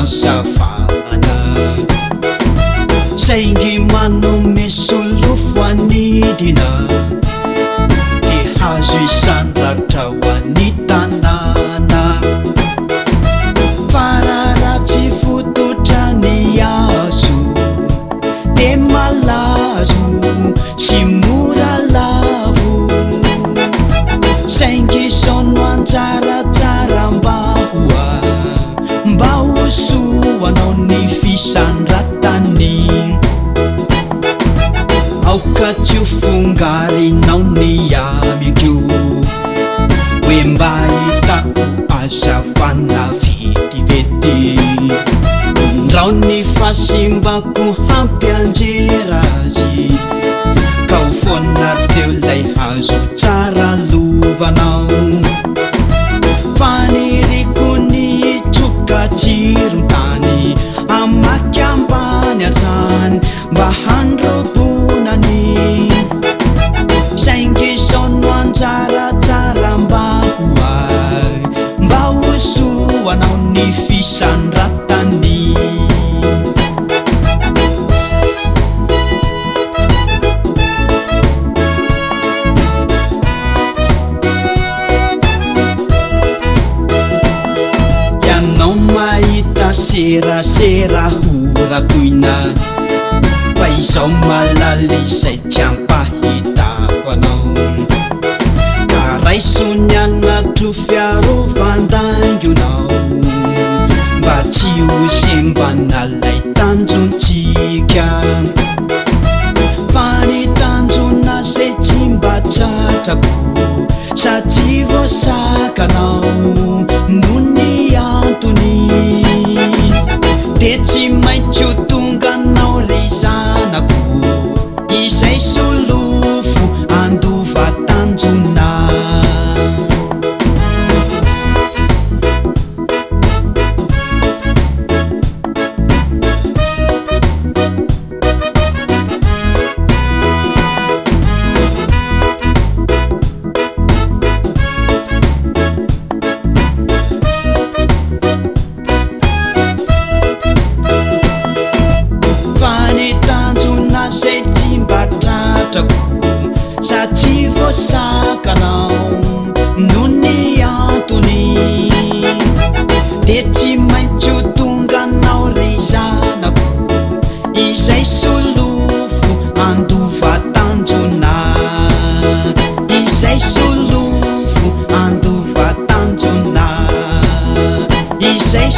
azavana saingy manome solofo anidina de hazo isandratra ho any tanàna fararatsy fototrany azo de malazo sy mora lavo saingy sono antsaratsara mba hosoanao ny fisandratany aoka tsy ho fongarinao ny amiko hoe mba hitako azavana vetivety ndrao ny fasimbako hampianjera azy ka ho foana teo lay hazo tsara lovanao faniriko ny tsoka tsiron-tany amaky ambany atrany mba handrobonany saingy sono antsaratsara mba hosoanao ny fisandratany serasera horakoina fa izao malaly zay tsy ampahitako anao ka raisony anatro fiarovandangonao mba tsy ho sembana lay tanjontsika fa ny tanjona zay tsy mba tratrako satria voasakanao no ny antony de tsy maintsy ho tonga anao ry zanako izay solofo andova tanjona satria voasakanao no ny antony de tsy maintsy ho tonga anao ry zanako izay solofo andova tanjona izay solofo andova tanjona izay